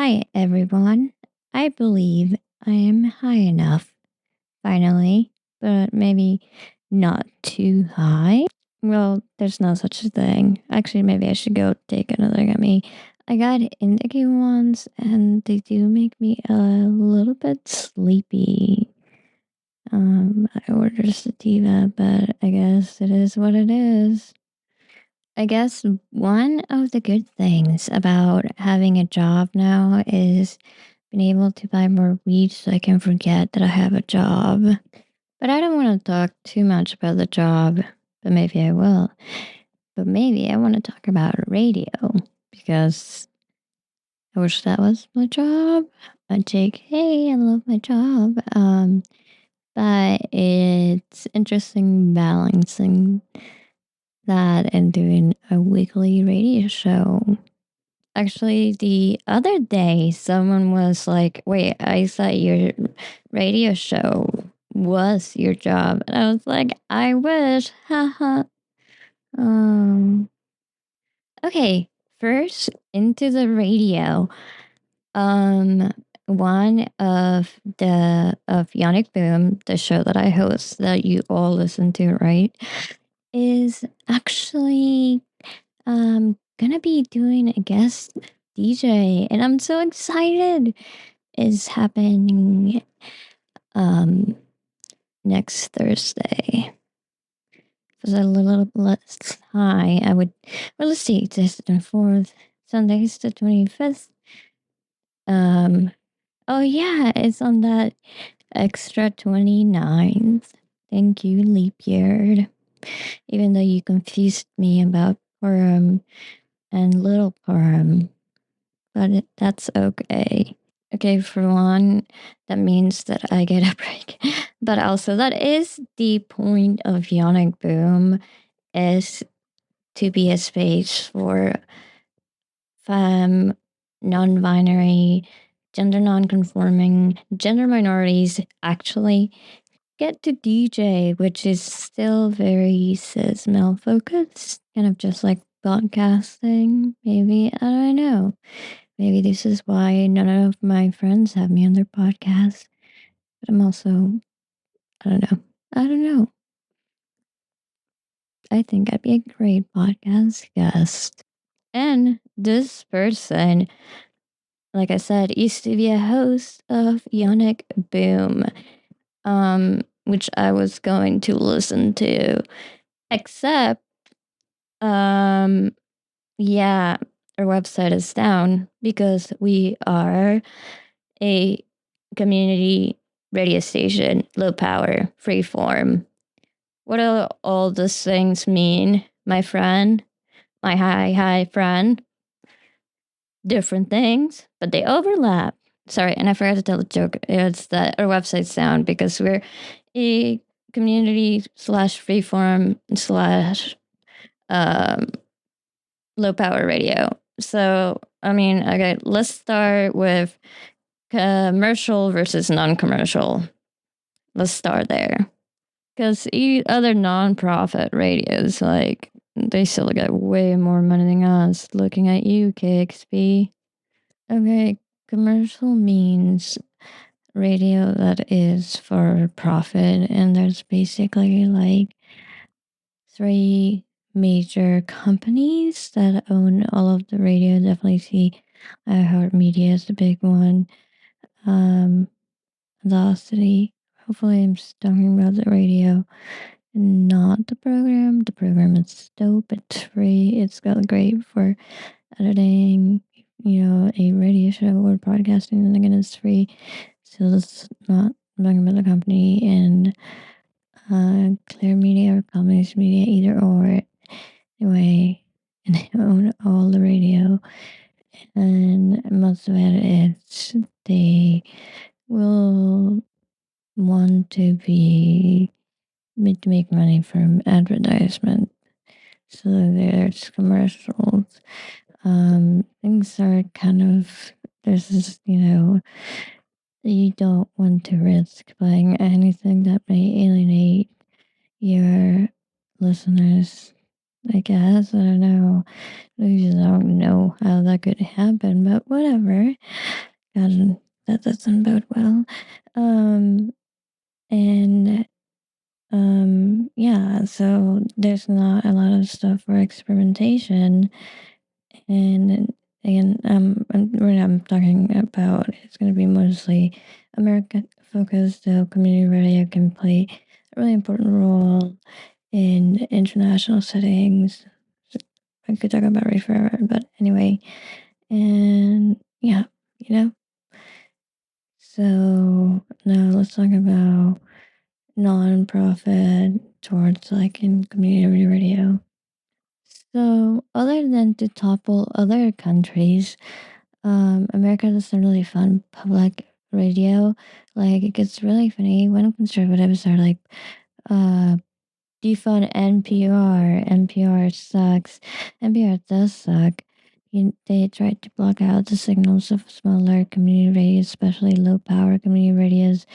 Hi, everyone. I believe I am high enough, finally, but maybe not too high. Well, there's no such a thing. Actually, maybe I should go take another look at me. I got indica ones, and they do make me a little bit sleepy. I ordered sativa, but I guess it is what it is. I guess one of the good things about having a job now is being able to buy more weed so I can forget that I have a job. But I don't want to talk too much about the job, but maybe I will. But maybe I want to talk about radio because I wish that was my job. JK, I love my job. But it's interesting balancing that and doing a weekly radio show. Actually, the other day, someone was like, "Wait, I thought your radio show was your job." And I was like, "I wish." Haha. um, okay, first into the radio. Um, one of Yannick Boom, the show that I host that you all listen to, right, is actually gonna be doing a guest DJ, and I'm so excited. Is happening um next Thursday. If it was a little less high, I would, well, let's see, it's the 24th, Sunday's the 25th. Oh yeah, it's on that extra 29th. Thank you, leap year. Even though you confused me about Purim and Little Purim, but that's okay. Okay, for one, that means that I get a break. But also, that is the point of Yonic Boom, is to be a space for femme, non-binary, gender non-conforming, gender minorities actually get to DJ, which is still very cis male focused, kind of just like podcasting. Maybe, I don't know. Maybe this is why none of my friends have me on their podcast. But I'm also, I don't know. I don't know. I think I'd be a great podcast guest. And this person, like I said, used to be a host of Yonic Boom, which I was going to listen to. Except, yeah, our website is down because we are a community radio station, low power, free form. What do all those things mean, my friend? My hi friend? Different things, but they overlap. Sorry, and I forgot to tell the joke. It's that our website's down because we're a community slash freeform slash um, low power radio. So, I mean, okay, let's start with commercial versus non commercial. Let's start there. Because other non-profit radios, like, they still get way more money than us. Looking at you, KXP. Okay, commercial means radio that is for profit, and there's basically like three major companies that own all of the radio. Definitely see iHeartMedia is the big one. Velocity. Hopefully, I'm just talking about the radio, not the program. The program is dope. It's free. It's got great for editing. A radio show or podcasting, and again, it's free. So it's not talking about the company and Clear Media or Commons Media, either or. Anyway, and they own all the radio, and most of it is they will want to make money from advertisement. So there's commercials. Things are kind of, there's this, you don't want to risk buying anything that may alienate your listeners. I guess, I don't know. I just don't know how that could happen, but whatever. God, that doesn't bode well. Um, and yeah, so there's not a lot of stuff for experimentation. And again, when I'm talking about, it's going to be mostly America focused, so community radio can play a really important role in international settings. I could talk about it forever, but anyway, and yeah, you know. So now let's talk about non-profit towards like in community radio. So other than to topple other countries, America doesn't really fund public radio. Like it gets really funny when conservatives are like, uh, defund NPR. NPR sucks. NPR does suck. They tried to block out the signals of smaller community radios, especially low power community radios.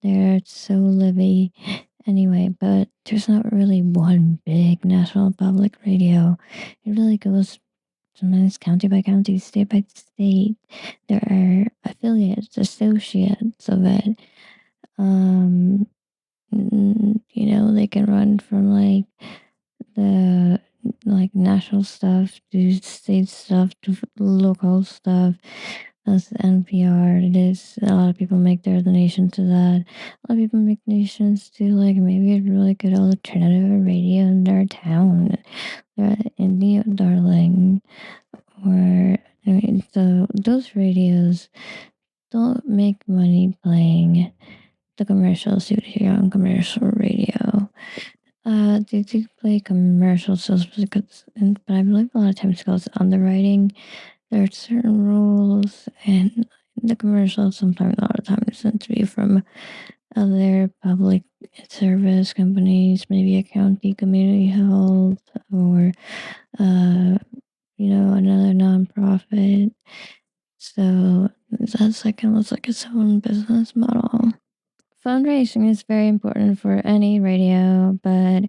They're so livy. Anyway, but there's not really one big national public radio. It really goes sometimes county by county, state by state. There are affiliates, associates of it. Um, they can run from like the like national stuff to state stuff to local stuff. That's NPR. It is a lot of people make their donations to that. A lot of people make donations to like maybe a really good alternative radio in their town. They're indie darling. Or I mean, so those radios don't make money playing the commercials you hear on commercial radio. They do play commercials, but I believe a lot of times it goes underwriting. There are certain rules, and the commercials sometimes, a lot of times, tend to be from other public service companies, maybe a county community health, or another nonprofit. So that's like almost like its own business model. Fundraising is very important for any radio, but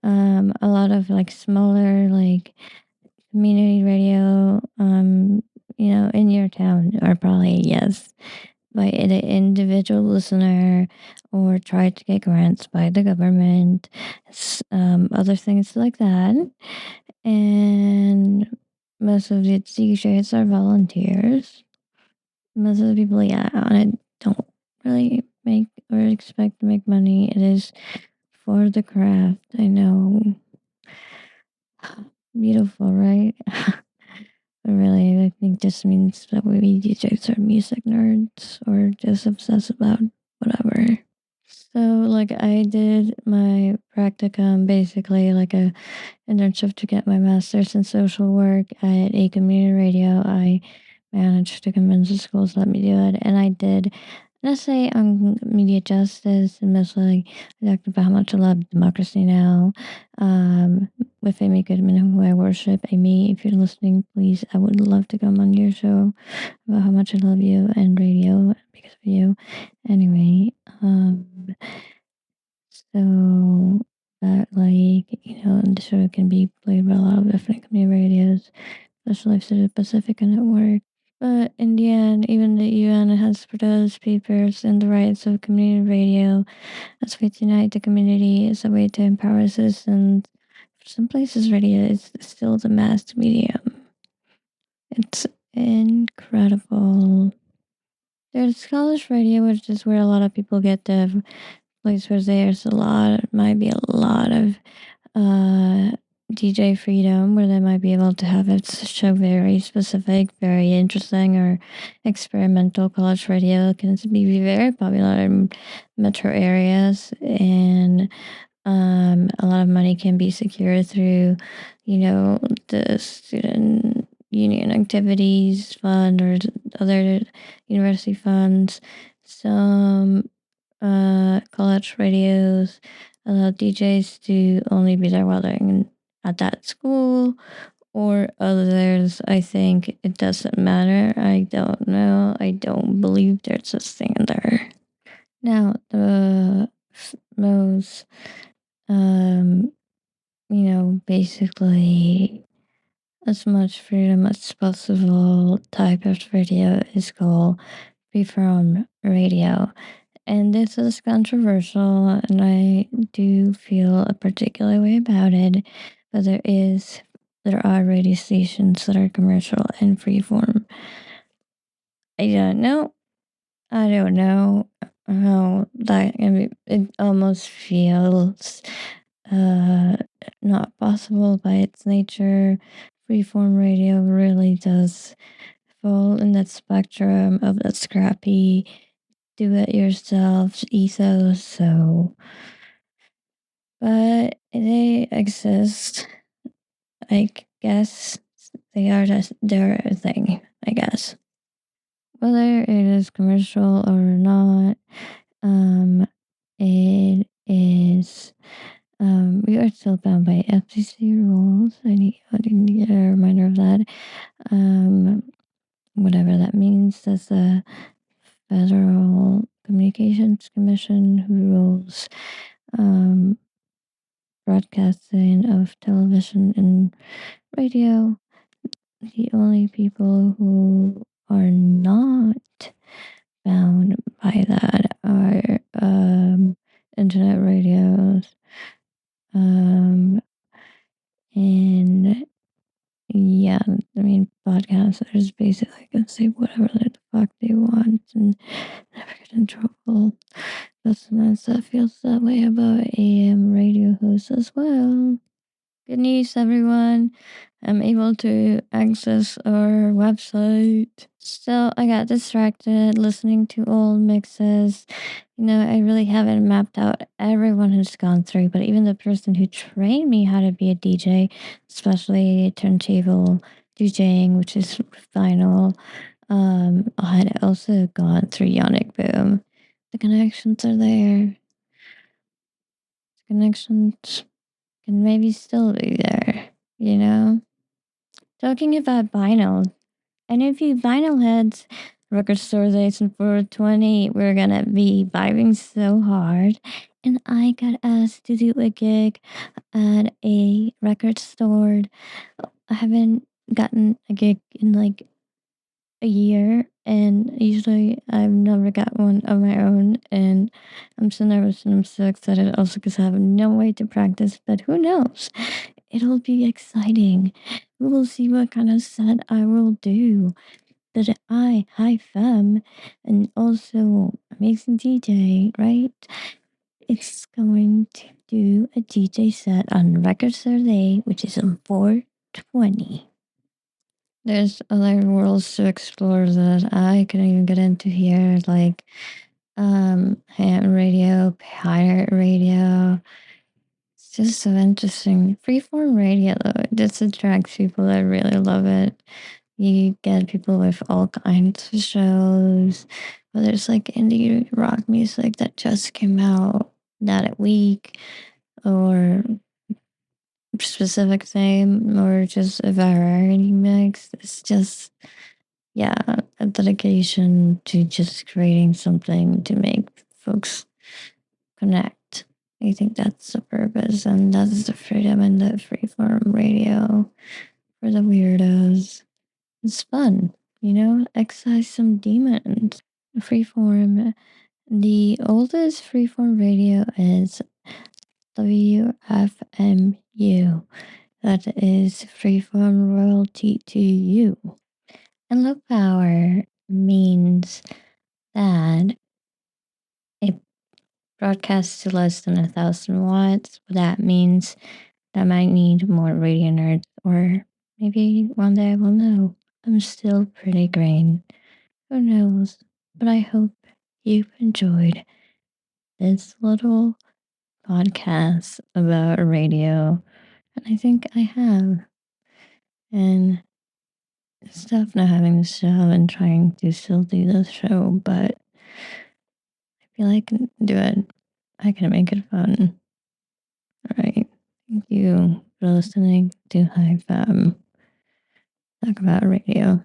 a lot of like smaller like community radio, in your town are probably yes by an individual listener or try to get grants by the government, other things like that. And most of the DJs are volunteers. Most of the people, yeah, on it don't really make or expect to make money. It is for the craft. I know. Beautiful, right? But really, I think this means that we DJs are music nerds or just obsessed about whatever. So, like, I did my practicum, basically like a internship to get my master's in social work at a community radio. I managed to convince the schools to let me do it, and I did an essay on media justice, and mostly I talked about how much I love democracy now. With Amy Goodman, who I worship. Amy, if you're listening, please, I would love to come on your show about how much I love you and radio because of you. Anyway, so that the show can be played by a lot of different community radios, especially if it's a Pacifica network. But in the end, even the UN has proposed papers in the rights of community radio as a way to unite the community, as a way to empower citizens. For some places, radio is still the mass medium. It's incredible. There's college radio, which is where a lot of people get the place where there's might be a lot of uh, DJ freedom, where they might be able to have it show very specific, very interesting, or experimental. College radio can be very popular in metro areas, and a lot of money can be secured through, the student union activities fund or other university funds. Some college radios allow DJs to only be there while they're at that school, or others, I think it doesn't matter. I don't know. I don't believe there's a standard. Now, the most, basically, as much freedom as possible type of radio is called freeform radio. And this is controversial, and I do feel a particular way about it. But there are radio stations that are commercial and freeform. I don't know. I don't know how that. I mean, it almost feels uh, not possible by its nature. Freeform radio really does fall in that spectrum of that scrappy do it yourself ethos. So, but they exist. I guess they're a thing. I guess whether it is commercial or not, um, it is. We are still bound by FCC rules. I need to get a reminder of that. Um, Whatever that means. That's the Federal Communications Commission who rules um, broadcasting of television and radio. The only people who are not bound by that are internet radios. And yeah, I mean, podcasters basically can say whatever the fuck they want and never get in trouble. But sometimes that feels that way about AM radio hosts as well. Good news, everyone. I'm able to access our website. Still, I got distracted listening to old mixes. I really haven't mapped out everyone who's gone through, but even the person who trained me how to be a DJ, especially turntable DJing, which is vinyl, I had also gone through Yonic Boom. The connections are there. The connections can maybe still be there, you know? Talking about vinyl, any of you vinyl heads, record store days in 420, we're gonna be vibing so hard. And I got asked to do a gig at a record store. I haven't gotten a gig in like a year, and usually I've never got one of my own. And I'm so nervous and I'm so excited also because I have no way to practice, but who knows? It'll be exciting. We will see what kind of set I will do. But hi Femme, and also amazing DJ, right? It's going to do a DJ set on Record Saturday, which is on 420. There's other worlds to explore that I couldn't even get into here, like ham radio, pirate radio. It's just so interesting. Freeform radio, though, it just attracts people that really love it. You get people with all kinds of shows, whether it's like indie rock music that just came out that week, or specific theme, or just a variety mix. It's just, yeah, a dedication to just creating something to make folks connect. I think that's the purpose, and that's the freedom in the freeform radio for the weirdos. It's fun, excise some demons. Freeform. The oldest freeform radio is WFMU. That is freeform royalty to you. And low power means that it broadcasts to less than 1,000 watts. That means that I might need more radio nerds, or maybe one day I will know. I'm still pretty green. Who knows? But I hope you've enjoyed this little podcast about radio. And I think I have. And it's tough not having this job and trying to still do this show, but I feel I can do it. I can make it fun. All right. Thank you for listening to Hi Femme. Talk about radio.